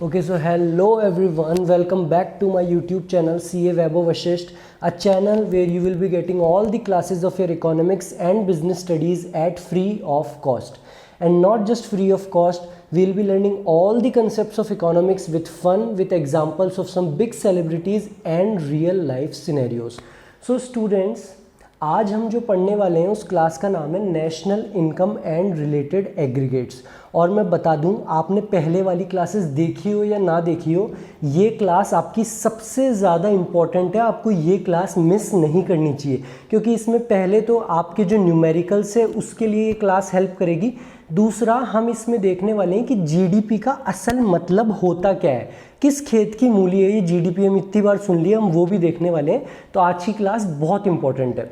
Okay, so hello everyone, welcome back to my YouTube channel CA Vaibhav Vashisht, a channel where you will be getting all the classes of your economics and business studies at free of cost. And not just free of cost, we will be learning all the concepts of economics with fun, with examples of some big celebrities and real life scenarios. So students, आज हम जो पढ़ने वाले हैं उस class का नाम है national income and related aggregates. और मैं बता दूं, आपने पहले वाली क्लासेस देखी हो या ना देखी हो, ये क्लास आपकी सबसे ज़्यादा इम्पॉर्टेंट है। आपको ये क्लास मिस नहीं करनी चाहिए, क्योंकि इसमें पहले तो आपके जो न्यूमेरिकल्स है उसके लिए ये क्लास हेल्प करेगी। दूसरा, हम इसमें देखने वाले हैं कि जीडीपी का असल मतलब होता क्या है, किस खेत की मूली है ये जीडीपी। हम इतनी बार सुन लिया, हम वो भी देखने वाले हैं। तो आज की क्लास बहुत इंपॉर्टेंट है।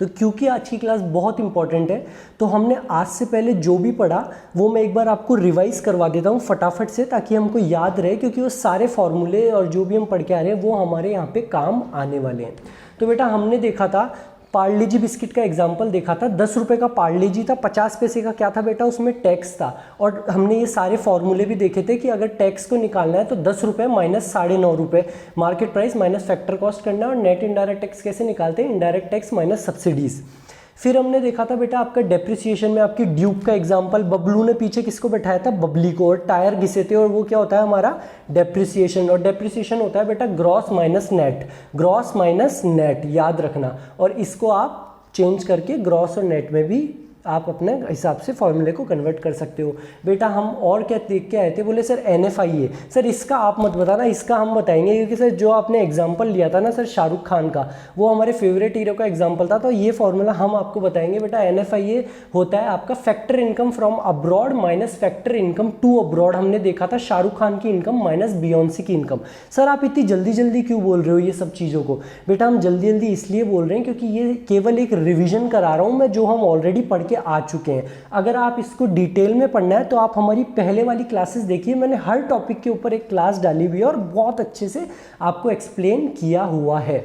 तो क्योंकि आज की क्लास बहुत इंपॉर्टेंट है, तो हमने आज से पहले जो भी पढ़ा वो मैं एक बार आपको रिवाइज करवा देता हूँ फटाफट से, ताकि हमको याद रहे, क्योंकि वो सारे फॉर्मूले और जो भी हम पढ़ के आ रहे हैं वो हमारे यहाँ पे काम आने वाले हैं। तो बेटा, हमने देखा था पार्ले जी बिस्किट का एग्जाम्पल देखा था। 10 रुपये का पार्ले जी था, 50 पैसे का क्या था बेटा, उसमें टैक्स था। और हमने ये सारे फॉर्मूले भी देखे थे कि अगर टैक्स को निकालना है तो 10 रुपये माइनस 9.5 रुपये, market price minus factor cost करना है। और नेट इनडायरेक्ट टैक्स कैसे निकालते हैं, इनडायरेक्ट टैक्स माइनस सब्सिडीज़। फिर हमने देखा था बेटा आपका डेप्रिसिएशन में आपकी ड्यूक का एग्जांपल, बबलू ने पीछे किसको बैठाया था, बबली को, और टायर घिसे थे, और वो क्या होता है हमारा डेप्रिसिएशन। और डेप्रिसिएशन होता है बेटा gross minus net, gross minus net याद रखना। और इसको आप चेंज करके ग्रॉस और नेट में भी आप अपने हिसाब से फॉर्मूले को कन्वर्ट कर सकते हो। बेटा हम और क्या देख के आए थे, बोले सर NFI है। सर इसका आप मत बताना, इसका हम बताएंगे, क्योंकि सर जो आपने एग्जांपल लिया था ना सर शाहरुख खान का, वो हमारे फेवरेट हीरो का एग्जांपल था। तो ये फॉर्मूला हम आपको बताएंगे। बेटा NFI होता है आपका factor income from abroad minus factor income to abroad. हमने देखा था शाहरुख खान की इनकम माइनस बियॉन्सी की इनकम। सर आप इतनी जल्दी जल्दी क्यों बोल रहे हो ये सब चीज़ों को? बेटा हम जल्दी जल्दी इसलिए बोल रहे हैं क्योंकि ये केवल एक रिविजन करा रहा हूँ मैं, जो हम ऑलरेडी पढ़ के आ चुके हैं। अगर आप इसको डिटेल में पढ़ना है तो आप हमारी पहले वाली क्लासेस देखिए, मैंने हर टॉपिक के ऊपर एक क्लास डाली हुई है और बहुत अच्छे से आपको एक्सप्लेन किया हुआ है।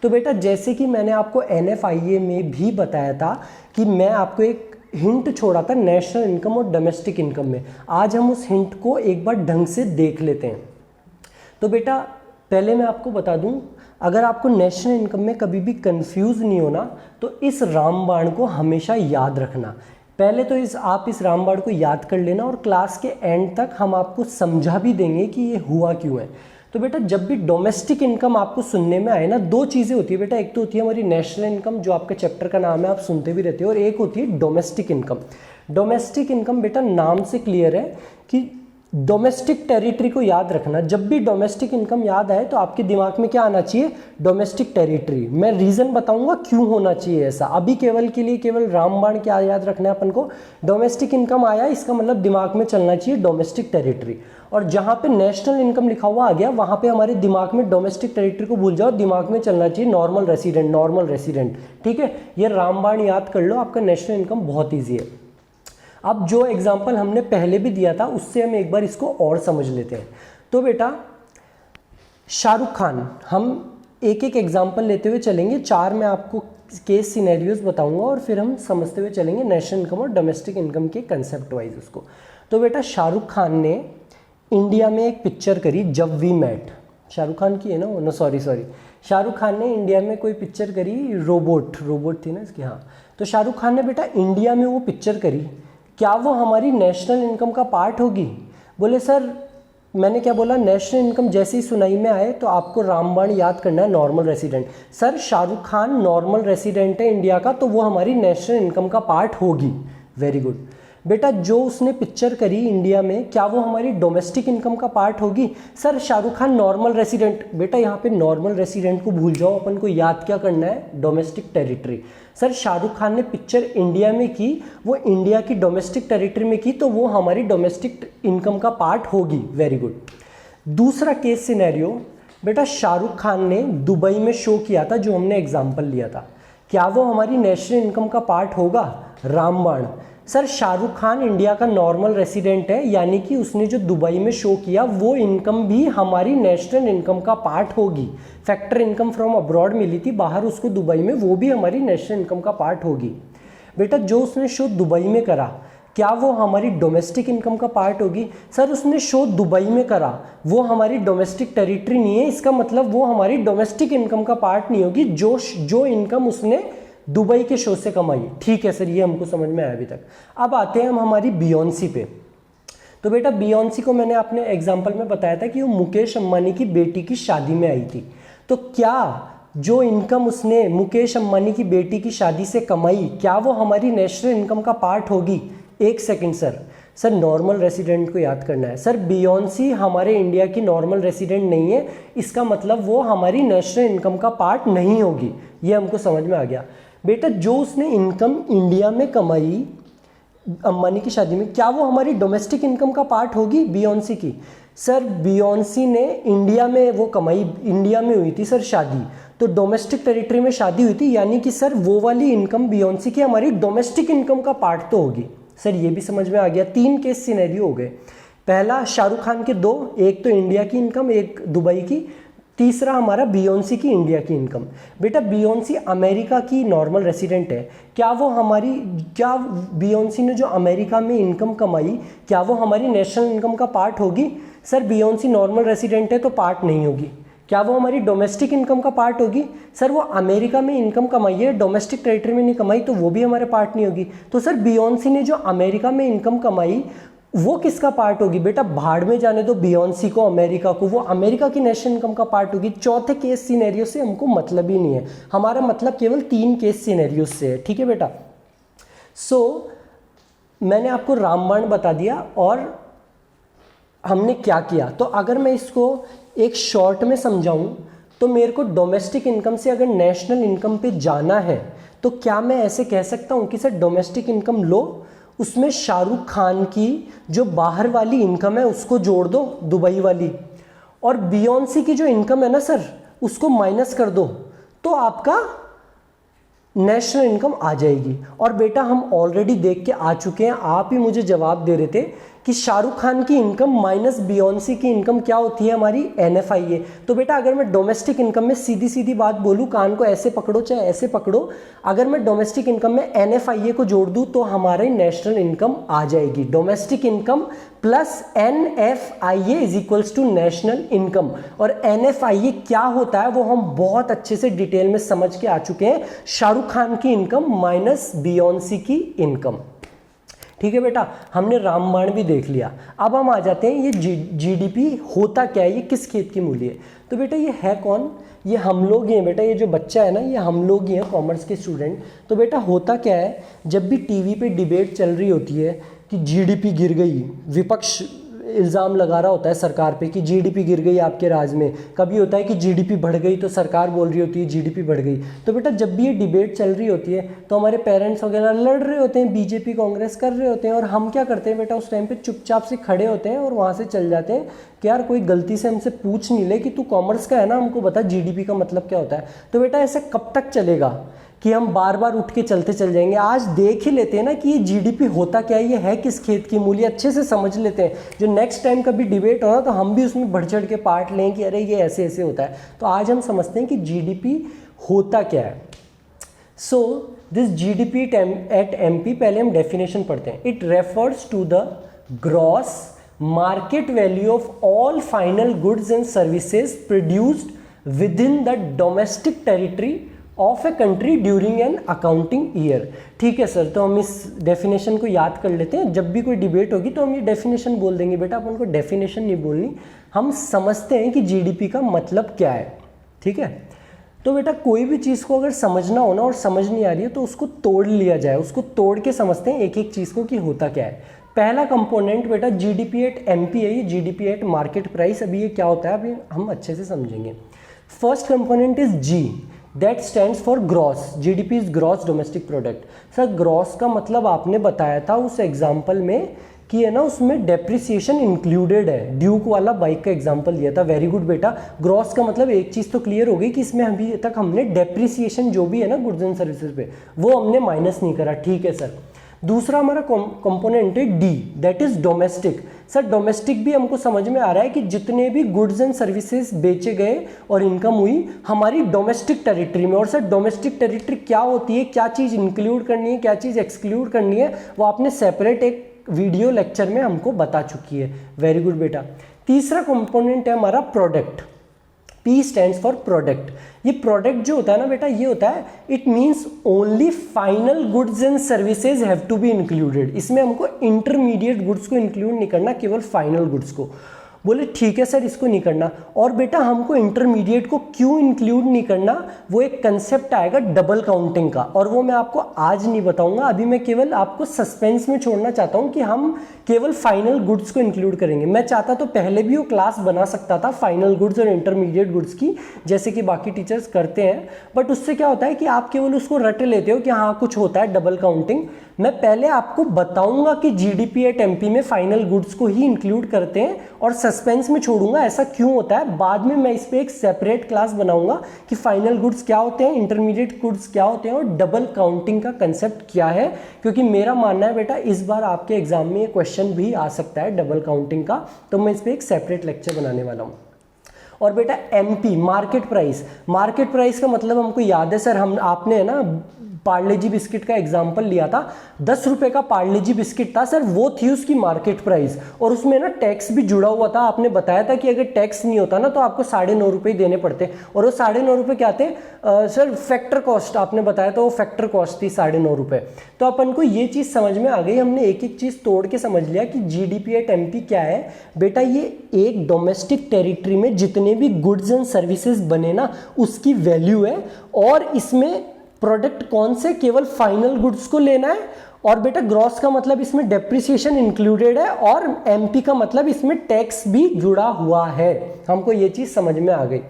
तो बेटा जैसे कि मैंने आपको NFIA में भी बताया था कि मैं आपको एक हिंट छोड़ा था नेशनल इनकम और डोमेस्टिक इनकम में। आज हम उस हिंट को एक बार ढंग से देख लेते हैं। तो बेटा पहले मैं आपको बता दूं, अगर आपको नेशनल इनकम में कभी भी कंफ्यूज नहीं होना तो इस रामबाण को हमेशा याद रखना। पहले तो आप इस रामबाण को याद कर लेना, और क्लास के एंड तक हम आपको समझा भी देंगे कि ये हुआ क्यों है। तो बेटा जब भी डोमेस्टिक इनकम आपको सुनने में आए ना, दो चीज़ें होती है बेटा। एक तो होती है हमारी नेशनल इनकम, जो आपके चैप्टर का नाम है, आप सुनते भी रहते हो, और एक होती है डोमेस्टिक इनकम। डोमेस्टिक इनकम बेटा नाम से क्लियर है कि डोमेस्टिक टेरिटरी को याद रखना। जब भी डोमेस्टिक इनकम याद आए तो आपके दिमाग में क्या आना चाहिए, डोमेस्टिक टेरिटरी। मैं रीज़न बताऊंगा क्यों होना चाहिए ऐसा। अभी केवल के लिए केवल रामबाण क्या याद रखना है अपन को, डोमेस्टिक इनकम आया इसका मतलब दिमाग में चलना चाहिए डोमेस्टिक टेरिटरी। और जहाँ पे नेशनल इनकम लिखा हुआ आ गया वहाँ पे हमारे दिमाग में डोमेस्टिक टेरिटरी को भूल जाओ, दिमाग में चलना चाहिए नॉर्मल रेसिडेंट, नॉर्मल रेसिडेंट। ठीक है, ये रामबाण याद कर लो, आपका नेशनल इनकम बहुत ईजी है। अब जो एग्जाम्पल हमने पहले भी दिया था उससे हम एक बार इसको और समझ लेते हैं। तो बेटा शाहरुख खान, हम एक एक एग्जाम्पल लेते हुए चलेंगे। 4 मैं आपको केस सिनेरियोज बताऊंगा और फिर हम समझते हुए चलेंगे नेशनल इनकम और डोमेस्टिक इनकम के कंसेप्ट वाइज उसको। तो बेटा शाहरुख खान ने इंडिया में एक पिक्चर करी, जब वी मेट। शाहरुख खान की है ना, नो सॉरी शाहरुख खान ने इंडिया में कोई पिक्चर करी, रोबोट थी ना इसकी, हाँ। तो शाहरुख खान ने बेटा इंडिया में वो पिक्चर करी, क्या वो हमारी नेशनल इनकम का पार्ट होगी? बोले सर मैंने क्या बोला, नेशनल इनकम जैसे ही सुनाई में आए तो आपको रामबाण याद करना है normal resident. Sir Shahrukh Khan normal resident है इंडिया का, तो वो हमारी नेशनल इनकम का पार्ट होगी। Very good. बेटा जो उसने पिक्चर करी इंडिया में, क्या वो हमारी डोमेस्टिक इनकम का पार्ट होगी? Sir Shahrukh Khan normal resident. बेटा यहाँ पे नॉर्मल रेसिडेंट को भूल जाओ, अपन को याद क्या करना है, domestic territory. Sir Shahrukh Khan ने पिक्चर इंडिया में की, वो इंडिया की डोमेस्टिक टेरिटरी में की, तो वो हमारी डोमेस्टिक इनकम का पार्ट होगी। Very good. दूसरा केस सिनेरियो, बेटा शाहरुख खान ने दुबई में शो किया था, जो हमने एग्जाम्पल लिया था, क्या वो हमारी नेशनल इनकम का पार्ट होगा? रामबाण। सर शाहरुख खान इंडिया का नॉर्मल रेसिडेंट है, यानी कि उसने जो दुबई में शो किया वो इनकम भी हमारी नेशनल इनकम का पार्ट होगी। फैक्टर इनकम फ्रॉम अब्रॉड मिली थी बाहर उसको दुबई में, वो भी हमारी नेशनल इनकम का पार्ट होगी। बेटा जो उसने शो दुबई में करा, क्या वो हमारी डोमेस्टिक इनकम का पार्ट होगी? सर उसने शो दुबई में करा, वो हमारी डोमेस्टिक टेरिटरी नहीं है, इसका मतलब वो हमारी डोमेस्टिक इनकम का पार्ट नहीं होगी जो इनकम उसने दुबई के शो से कमाई। ठीक है सर, ये हमको समझ में आया अभी तक। अब आते हैं हम हमारी बियोंसी पे। तो बेटा बियोंसी को मैंने अपने एग्जाम्पल में बताया था कि वो मुकेश अंबानी की बेटी की शादी में आई थी। तो क्या जो इनकम उसने मुकेश अंबानी की बेटी की शादी से कमाई, क्या वो हमारी नेशनल इनकम का पार्ट होगी? एक सेकंड सर नॉर्मल रेसिडेंट को याद करना है। सर बियोंसी हमारे इंडिया की नॉर्मल रेसिडेंट नहीं है, इसका मतलब वो हमारी नेशनल इनकम का पार्ट नहीं होगी। ये हमको समझ में आ गया। बेटा जो उसने इनकम इंडिया में कमाई अंबानी की शादी में, क्या वो हमारी डोमेस्टिक इनकम का पार्ट होगी बियोंसी की? सर बियोंसी ने इंडिया में वो कमाई, इंडिया में हुई थी सर शादी, तो डोमेस्टिक टेरिटरी में शादी हुई थी, यानी कि सर वो वाली इनकम बियोंसी की हमारी डोमेस्टिक इनकम का पार्ट तो होगी। सर ये भी समझ में आ गया। 3 केस सिनेरियो हो गए। पहला शाहरुख खान के 2, एक तो इंडिया की इनकम, एक दुबई की, तीसरा हमारा बियोंसी की इंडिया की इनकम। बेटा बियोंसी अमेरिका की नॉर्मल रेसिडेंट है, क्या बियोंसी ने जो अमेरिका में इनकम कमाई, क्या वो हमारी नेशनल इनकम का पार्ट होगी? सर बियोंसी नॉर्मल रेसिडेंट है तो पार्ट नहीं होगी। क्या वो हमारी डोमेस्टिक इनकम का पार्ट होगी? सर वो अमेरिका में इनकम कमाई है, डोमेस्टिक टेरिटरी में नहीं कमाई, तो वो भी हमारे पार्ट नहीं होगी। तो सर बियोंसी ने जो अमेरिका में इनकम कमाई वो किसका पार्ट होगी? बेटा भाड़ में जाने दो बियोंसी को, अमेरिका को, वो अमेरिका की नेशनल इनकम का पार्ट होगी। चौथे केस सिनेरियो से हमको मतलब ही नहीं है, हमारा मतलब केवल 3 केस सिनेरियो से है। ठीक है बेटा। मैंने आपको रामबाण बता दिया और हमने क्या किया। तो अगर मैं इसको एक शॉर्ट में समझाऊं तो मेरे को डोमेस्टिक इनकम से अगर नेशनल इनकम पे जाना है तो क्या मैं ऐसे कह सकता हूं कि सर डोमेस्टिक इनकम लो, उसमें शाहरुख खान की जो बाहर वाली इनकम है उसको जोड़ दो, दुबई वाली, और बियोंसी की जो इनकम है ना सर उसको माइनस कर दो, तो आपका नेशनल इनकम आ जाएगी। और बेटा हम ऑलरेडी देख के आ चुके हैं, आप ही मुझे जवाब दे रहे थे कि शाहरुख खान की इनकम माइनस बियोंसी की इनकम क्या होती है? हमारी NFIA। तो बेटा अगर मैं डोमेस्टिक इनकम में सीधी सीधी बात बोलूं, कान को ऐसे पकड़ो चाहे ऐसे पकड़ो, अगर मैं डोमेस्टिक इनकम में NFIA को जोड़ दूं तो हमारी नेशनल इनकम आ जाएगी। Domestic income plus NFIA is equals to national income. और NFIA क्या होता है वो हम बहुत अच्छे से डिटेल में समझ के आ चुके हैं। शाहरुख खान की इनकम माइनस बियोंसी की इनकम। ठीक है बेटा, हमने रामबाण भी देख लिया। अब हम आ जाते हैं ये GDP होता क्या है, ये किस खेत की मूली है। तो बेटा ये है कौन? ये हम लोग ही हैं बेटा, ये जो बच्चा है ना ये हम लोग ही हैं, कॉमर्स के स्टूडेंट। तो बेटा होता क्या है, जब भी टीवी पे डिबेट चल रही होती है कि GDP गिर गई, विपक्ष इल्ज़ाम लगा रहा होता है सरकार पे कि GDP गिर गई आपके राज में, कभी होता है कि GDP बढ़ गई तो सरकार बोल रही होती है GDP बढ़ गई। तो बेटा जब भी ये डिबेट चल रही होती है तो हमारे पेरेंट्स वगैरह लड़ रहे होते हैं, बीजेपी कांग्रेस कर रहे होते हैं, और हम क्या करते हैं बेटा उस टाइम पे चुपचाप से खड़े होते हैं और वहाँ से चल जाते हैं कि यार कोई गलती से हमसे पूछ नहीं ले कि तू कॉमर्स का है ना, हमको बता GDP का मतलब क्या होता है। तो बेटा ऐसे कब तक चलेगा कि हम बार बार उठ के चलते चल जाएंगे? आज देख ही लेते हैं ना कि ये GDP होता क्या है, ये है किस खेत की मूली, अच्छे से समझ लेते हैं, जो नेक्स्ट टाइम कभी डिबेट हो ना तो हम भी उसमें बढ़ चढ़ के पार्ट लें कि अरे ये ऐसे ऐसे होता है। तो आज हम समझते हैं कि GDP होता क्या है। So this GDP at MP, पहले हम डेफिनेशन पढ़ते हैं। It refers to the gross market value of all final goods and services produced within the domestic territory of a country during an accounting year. ठीक है sir, तो हम इस definition को याद कर लेते हैं, जब भी कोई डिबेट होगी तो हम ये डेफिनेशन बोल देंगे। बेटा अपन को डेफिनेशन नहीं बोलनी, हम समझते हैं कि GDP का मतलब क्या है। ठीक है, तो बेटा कोई भी चीज़ को अगर समझना हो ना और समझ नहीं आ रही है तो उसको तोड़ लिया जाए, उसको तोड़ के समझते हैं एक एक चीज़ को कि होता क्या है। पहला कंपोनेंट बेटा GDP एट MP है, ये GDP एट मार्केट प्राइस। अभी ये क्या होता है अभी हम अच्छे से समझेंगे। First component is G, that stands for gross. GDP is gross domestic product. Sir gross का मतलब आपने बताया था उस एग्जाम्पल में कि है ना उसमें डेप्रिसिएशन इंक्लूडेड है, ड्यूक वाला बाइक का एग्जांपल दिया था। वेरी गुड बेटा, ग्रॉस का मतलब एक चीज़ तो क्लियर हो गई कि इसमें अभी तक हमने डेप्रिसिएशन जो भी है ना गुड्स एंड सर्विसेज पे वो हमने माइनस नहीं करा। ठीक है सर। दूसरा हमारा कंपोनेंट है D, that is domestic. Sir domestic भी हमको समझ में आ रहा है कि जितने भी गुड्स एंड सर्विसेज बेचे गए और इनकम हुई हमारी डोमेस्टिक टेरिटरी में। और सर डोमेस्टिक टेरिटरी क्या होती है, क्या चीज़ इंक्लूड करनी है, क्या चीज़ एक्सक्लूड करनी है, वो आपने सेपरेट एक वीडियो लेक्चर में हमको बता चुकी है। वेरी गुड बेटा। तीसरा कंपोनेंट है हमारा product. P stands for product. ये प्रोडक्ट जो होता है ना बेटा, ये होता है it means only final goods and services have to be included. इसमें हमको इंटरमीडिएट गुड्स को इंक्लूड नहीं करना, केवल फाइनल गुड्स को। बोले ठीक है सर, इसको नहीं करना। और बेटा हमको इंटरमीडिएट को क्यों इंक्लूड नहीं करना, वो एक कंसेप्ट आएगा डबल काउंटिंग का, और वो मैं आपको आज नहीं बताऊंगा। अभी मैं केवल आपको सस्पेंस में छोड़ना चाहता हूं कि हम केवल फाइनल गुड्स को इंक्लूड करेंगे। मैं चाहता तो पहले भी वो क्लास बना सकता था फाइनल गुड्स और इंटरमीडिएट गुड्स की, जैसे कि बाकी टीचर्स करते हैं, बट उससे क्या होता है कि आप केवल उसको रट लेते हो कि हाँ कुछ होता है डबल काउंटिंग। मैं पहले आपको बताऊंगा कि जीडीपी एट एमपी में फाइनल गुड्स को ही इंक्लूड करते हैं, और सस्पेंस में छोड़ूंगा ऐसा क्यों होता है। बाद में मैं इस पे एक सेपरेट क्लास बनाऊंगा कि फाइनल गुड्स क्या होते हैं, इंटरमीडिएट गुड्स क्या होते हैं, और डबल काउंटिंग का कंसेप्ट क्या है। क्योंकि मेरा मानना है बेटा इस बार आपके एग्जाम में ये क्वेश्चन भी आ सकता है डबल काउंटिंग का, तो मैं इस पे एक सेपरेट लेक्चर बनाने वाला हूँ। और बेटा MP market price. Market price का मतलब हमको याद है सर, हम आपने है ना पार्ले जी बिस्किट का एग्जाम्पल लिया था। 10 रुपए का पार्ले जी बिस्किट था सर, वो थी उसकी मार्केट प्राइस, और उसमें ना टैक्स भी जुड़ा हुआ था। आपने बताया था कि अगर टैक्स नहीं होता ना तो आपको 9.5 रुपये देने पड़ते, और वो 9.5 रुपये क्या थे सर, फैक्टर कॉस्ट आपने बताया था, वो फैक्टर कॉस्ट थी 9.5 रुपये। तो अपन को ये चीज़ समझ में आ गई, हमने एक एक चीज़ तोड़ के समझ लिया कि जीडीपी एट एमपी क्या है। बेटा ये एक डोमेस्टिक टेरिटरी में जितने भी गुड्स एंड सर्विसेज बने ना उसकी वैल्यू है, और इसमें प्रोडक्ट कौन से, केवल फाइनल गुड्स को लेना है। और बेटा ग्रॉस का मतलब इसमें डेप्रिसिएशन इंक्लूडेड है, और एमपी का मतलब इसमें टैक्स भी जुड़ा हुआ है। हमको ये चीज समझ में आ गई।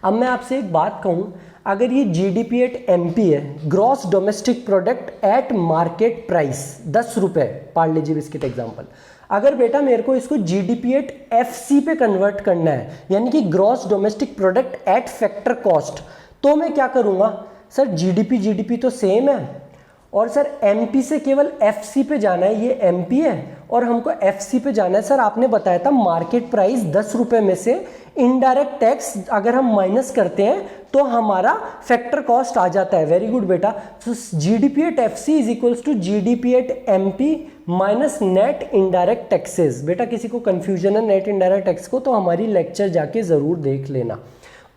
अब मैं आपसे एक बात कहूं, अगर ये जीडीपी एट एमपी है, gross domestic product at market price 10 रुपए, पार्ले जी बिस्किट एग्जाम्पल, अगर बेटा मेरे को इसको जीडीपी एट एफसी पे कन्वर्ट करना है, यानी कि gross domestic product at factor cost, तो मैं क्या करूंगा सर, जीडीपी तो सेम है, और सर एमपी से केवल एफसी पे जाना है, ये एमपी है और हमको एफसी पे जाना है। सर आपने बताया था मार्केट प्राइस 10 रुपए में से इनडायरेक्ट टैक्स अगर हम माइनस करते हैं तो हमारा फैक्टर कॉस्ट आ जाता है। वेरी गुड बेटा। तो GDP at FC is equals to GDP at MP minus net indirect taxes. बेटा किसी को कंफ्यूजन है नेट इनडायरेक्ट टैक्स को, तो हमारी लेक्चर जाके जरूर देख लेना।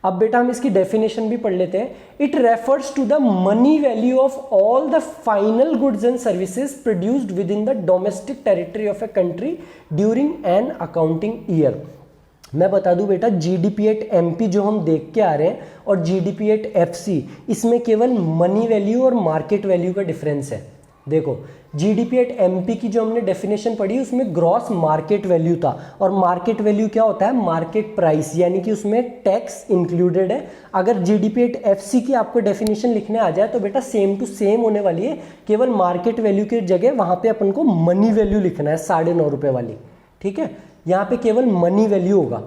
अब बेटा हम इसकी डेफिनेशन भी पढ़ लेते हैं। It refers to the money value of all the final goods and services produced within the domestic territory of a country during an accounting year. मैं बता दूं बेटा, जीडीपी एट एमपी जो हम देख के आ रहे हैं और जीडीपी एट एफसी, इसमें केवल मनी वैल्यू और मार्केट वैल्यू का डिफरेंस है। देखो जीडीपी एट एमपी की जो हमने डेफिनेशन पढ़ी उसमें ग्रॉस मार्केट वैल्यू था, और मार्केट वैल्यू क्या होता है, मार्केट प्राइस, यानी कि उसमें टैक्स इंक्लूडेड है। अगर जीडीपी एट एफसी की आपको डेफिनेशन लिखने आ जाए तो बेटा सेम टू सेम होने वाली है, केवल मार्केट वैल्यू की जगह वहां पे अपन को मनी वैल्यू लिखना है 9.5 रुपए वाली। ठीक है, यहाँ पे केवल मनी वैल्यू होगा।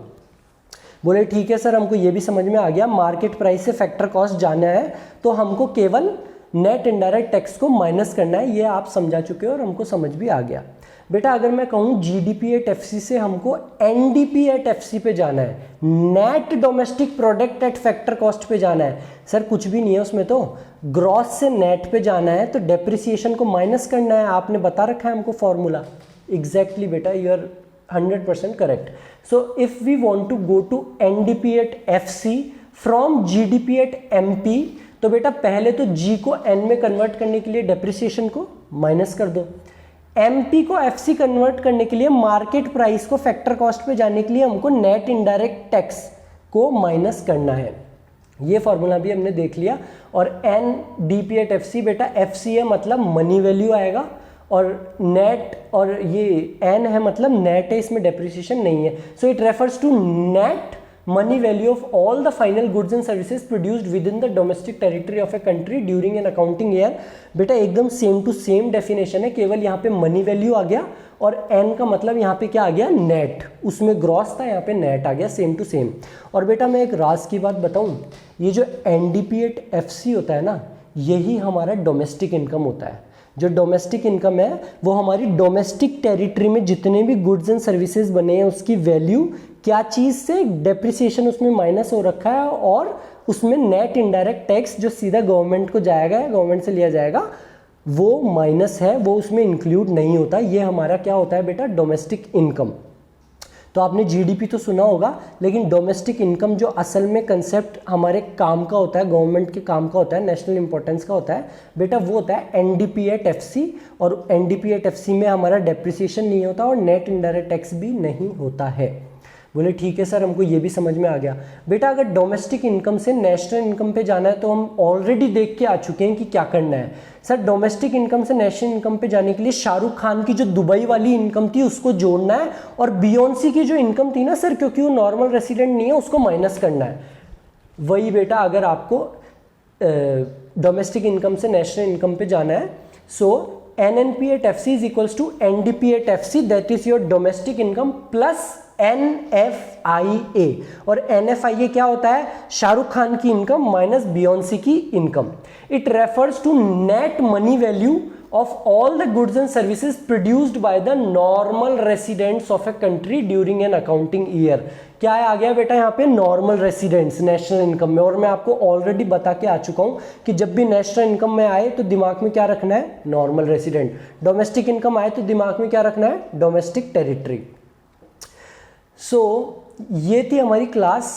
बोले ठीक है सर, हमको ये भी समझ में आ गया, मार्केट प्राइस से फैक्टर कॉस्ट जाना है तो हमको केवल नेट इनडायरेक्ट टैक्स को माइनस करना है, ये आप समझा चुके हो और हमको समझ भी आ गया। बेटा अगर मैं कहूँ जीडीपी एट एफसी से हमको एनडीपी एट एफसी पे जाना है, net domestic product at factor cost पे जाना है। सर कुछ भी नहीं है उसमें, तो ग्रॉस से नेट पे जाना है तो डेप्रिसिएशन को माइनस करना है। आपने बता रखा है हमको फॉर्मूला। एग्जैक्टली बेटा, you are 100% correct. So if we want to go to NDP at FC from GDP at MP, तो बेटा पहले तो जी को एन में कन्वर्ट करने के लिए डेप्रिसिएशन को माइनस कर दो, एमपी को एफसी कन्वर्ट करने के लिए मार्केट प्राइस को फैक्टर कॉस्ट पे जाने के लिए हमको नेट इनडायरेक्ट टैक्स को माइनस करना है। ये फॉर्मूला भी हमने देख लिया। और एन डीपी एट एफसी, बेटा एफसी है मतलब मनी वैल्यू आएगा, और नेट, और ये एन है मतलब नेट है, इसमें डेप्रिसिएशन नहीं है। So it refers to net money value of all the final goods and services produced within the domestic territory of a country during an accounting year। बेटा एकदम सेम टू सेम डेफिनेशन है, केवल यहाँ पे money value आ गया और n का मतलब यहाँ पे क्या आ गया, नेट। उसमें ग्रॉस था, यहाँ पे नेट आ गया, सेम टू सेम। और बेटा मैं एक राज की बात बताऊँ, ये जो एनडीपी एट एफसी होता है ना, यही हमारा डोमेस्टिक इनकम होता है। जो डोमेस्टिक इनकम है वो हमारी डोमेस्टिक टेरिटरी में जितने भी गुड्स एंड सर्विसेज बने हैं उसकी वैल्यू क्या चीज़ से, डेप्रिसिएशन उसमें माइनस हो रखा है, और उसमें नेट इनडायरेक्ट टैक्स जो सीधा गवर्नमेंट को जाएगा, गवर्नमेंट से लिया जाएगा, वो माइनस है, वो उसमें इंक्लूड नहीं होता। ये हमारा क्या होता है बेटा, डोमेस्टिक इनकम। तो आपने जीडीपी तो सुना होगा, लेकिन डोमेस्टिक इनकम जो असल में कंसेप्ट हमारे काम का होता है, गवर्नमेंट के काम का होता है, नेशनल इंपॉर्टेंस का होता है बेटा, वो होता है एनडीपी एट एफसी। और एनडीपी एट एफसी में हमारा डेप्रिसिएशन नहीं होता और नेट इनडायरेक्ट टैक्स भी नहीं होता है। बोले ठीक है सर, हमको ये भी समझ में आ गया। बेटा अगर डोमेस्टिक इनकम से नेशनल इनकम पे जाना है तो हम ऑलरेडी देख के आ चुके हैं कि क्या करना है। सर डोमेस्टिक इनकम से नेशनल इनकम पे जाने के लिए शाहरुख खान की जो दुबई वाली इनकम थी उसको जोड़ना है, और बियोंसी की जो इनकम थी ना सर, क्योंकि वो नॉर्मल रेसिडेंट नहीं है, उसको माइनस करना है। वही बेटा अगर आपको डोमेस्टिक इनकम से नेशनल इनकम पे जाना है, सो NNP at FC is equals to NDP at FC, that is your domestic income plus NFIA। और NFIA क्या होता है, शाहरुख खान की इनकम माइनस बियोंसी की income. It refers to net money value of all the goods and services produced by the normal residents of a country during an accounting year। क्या आ गया बेटा यहाँ पे, नॉर्मल रेसिडेंट्स नेशनल इनकम में। और मैं आपको ऑलरेडी बता के आ चुका हूँ कि जब भी नेशनल इनकम में आए तो दिमाग में क्या रखना है, नॉर्मल रेसिडेंट। डोमेस्टिक इनकम आए तो दिमाग में क्या रखना है, डोमेस्टिक टेरिटरी। सो ये थी हमारी class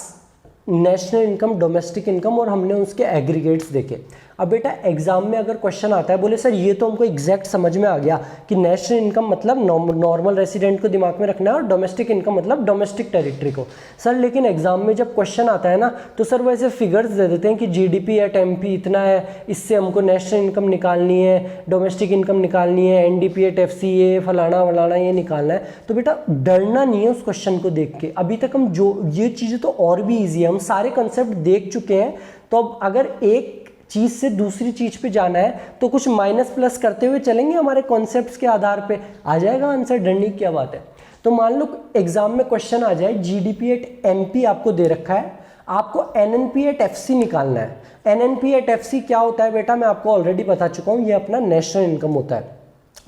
national income, domestic income, और हमने उसके एग्रीगेट्स देखे। अब बेटा एग्जाम में अगर क्वेश्चन आता है, बोले सर ये तो हमको एग्जैक्ट समझ में आ गया कि नेशनल इनकम मतलब नॉर्मल रेसिडेंट को दिमाग में रखना है और डोमेस्टिक इनकम मतलब डोमेस्टिक टेरिटरी को। सर लेकिन एग्जाम में जब क्वेश्चन आता है ना, तो सर वैसे फिगर्स दे देते हैं कि जीडीपी एट एमपी इतना है, इससे हमको नेशनल इनकम निकालनी है, डोमेस्टिक इनकम निकालनी है, एनडीपी एट एफसी ये फलाना वलाना ये निकालना है। तो बेटा डरना नहीं है उस क्वेश्चन को देख के। अभी तक हम जो ये चीज़ें तो और भी ईजी है, हम सारे कंसेप्ट देख चुके हैं। तो अब अगर एक चीज से दूसरी चीज पे जाना है तो कुछ माइनस प्लस करते हुए चलेंगे, हमारे कॉन्सेप्ट्स के आधार पे आ जाएगा आंसर, डरने की क्या बात है। तो मान लो एग्जाम में क्वेश्चन आ जाए, जीडीपी एट एमपी आपको दे रखा है, आपको एनएनपी एट एफसी निकालना है। एनएनपी एट एफसी क्या होता है बेटा, मैं आपको ऑलरेडी बता चुका हूँ, ये अपना नेशनल इनकम होता है।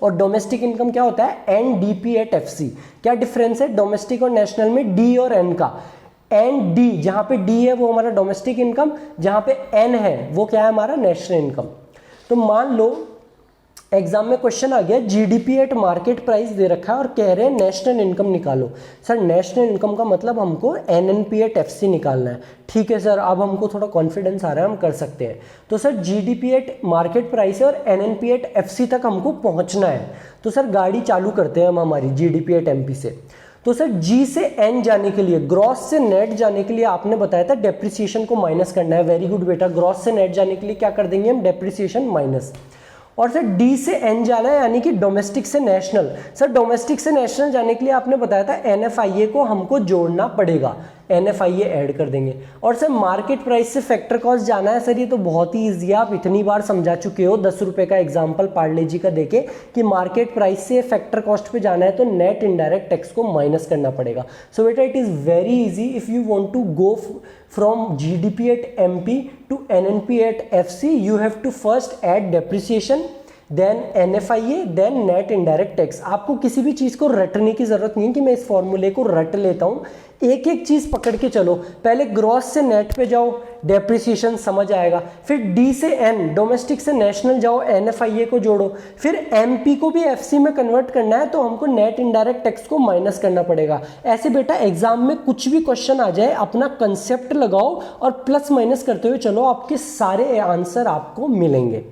और डोमेस्टिक इनकम क्या होता है, एनडीपी एट एफसी। क्या डिफरेंस है डोमेस्टिक और नेशनल में, डी और एन का। एन डी, जहां पे डी है वो हमारा डोमेस्टिक इनकम, जहां पे एन है वो क्या है, हमारा नेशनल इनकम। तो मान लो एग्जाम में क्वेश्चन आ गया, जीडीपी एट मार्केट प्राइस दे रखा है और कह रहे हैं नेशनल इनकम निकालो। सर नेशनल इनकम का मतलब हमको एनएनपी एट एफसी निकालना है। ठीक है सर, अब हमको थोड़ा कॉन्फिडेंस आ रहा है, हम कर सकते हैं। तो sir GDP at market price है और एनएनपी एट एफसी तक हमको पहुंचना है। तो सर गाड़ी चालू करते हैं हम हमारी जीडीपी एट एमपी से। तो सर जी से एन जाने के लिए, ग्रॉस से नेट जाने के लिए आपने बताया था डेप्रिसिएशन को माइनस करना है। वेरी गुड बेटा, ग्रॉस से नेट जाने के लिए क्या कर देंगे हम, डेप्रिसिएशन माइनस। और सर डी से एन जाना है, यानी कि डोमेस्टिक से नेशनल। सर डोमेस्टिक से नेशनल जाने के लिए आपने बताया था एनएफआईए को हमको जोड़ना पड़ेगा, एनएफआईए ऐड कर देंगे। और सर मार्केट प्राइस से फैक्टर कॉस्ट जाना है। सर ये तो बहुत ही ईजी है, आप इतनी बार समझा चुके हो, 10 रुपए का एग्जाम्पल पार्ले जी का देके कि मार्केट प्राइस से फैक्टर कॉस्ट पे जाना है तो नेट इनडायरेक्ट टैक्स को माइनस करना पड़ेगा। सो बेटा it is very easy if you want to go from GDP at MP to NNP at FC, you have to first add depreciation, then NFIA, then net indirect tax. आपको किसी भी चीज को रटने की जरूरत नहीं है कि मैं इस फॉर्मूले को रट लेता हूं, एक एक चीज पकड़ के चलो। पहले ग्रॉस से नेट पे जाओ, डेप्रिसिएशन समझ आएगा। फिर डी से एन, डोमेस्टिक से नेशनल जाओ, एनएफआईए को जोड़ो। फिर एमपी को भी एफसी में कन्वर्ट करना है तो हमको नेट इनडायरेक्ट टैक्स को माइनस करना पड़ेगा। ऐसे बेटा एग्जाम में कुछ भी क्वेश्चन आ जाए, अपना कंसेप्ट लगाओ और प्लस माइनस करते हुए चलो, आपके सारे आंसर आपको मिलेंगे।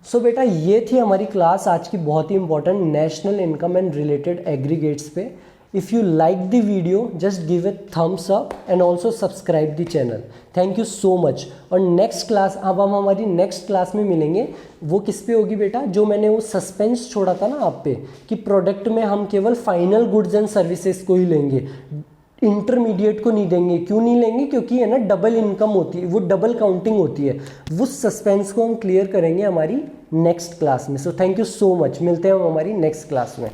सो बेटा ये थी हमारी क्लास आज की, बहुत ही important national income and related aggregates पे। If you like the video just give it thumbs up and also subscribe the channel. Thank you so much. और नेक्स्ट क्लास, अब हम हमारी नेक्स्ट क्लास में मिलेंगे, वो किस पे होगी बेटा, जो मैंने वो सस्पेंस छोड़ा था ना आप पे कि प्रोडक्ट में हम केवल फाइनल गुड्स एंड सर्विसेज को ही लेंगे, इंटरमीडिएट को नहीं देंगे। क्यों नहीं लेंगे, क्योंकि है ना डबल इनकम होती है, वो डबल काउंटिंग होती है। वो सस्पेंस को हम क्लियर करेंगे हमारी नेक्स्ट क्लास में। So thank you so much, मिलते हैं हम हमारी नेक्स्ट क्लास में।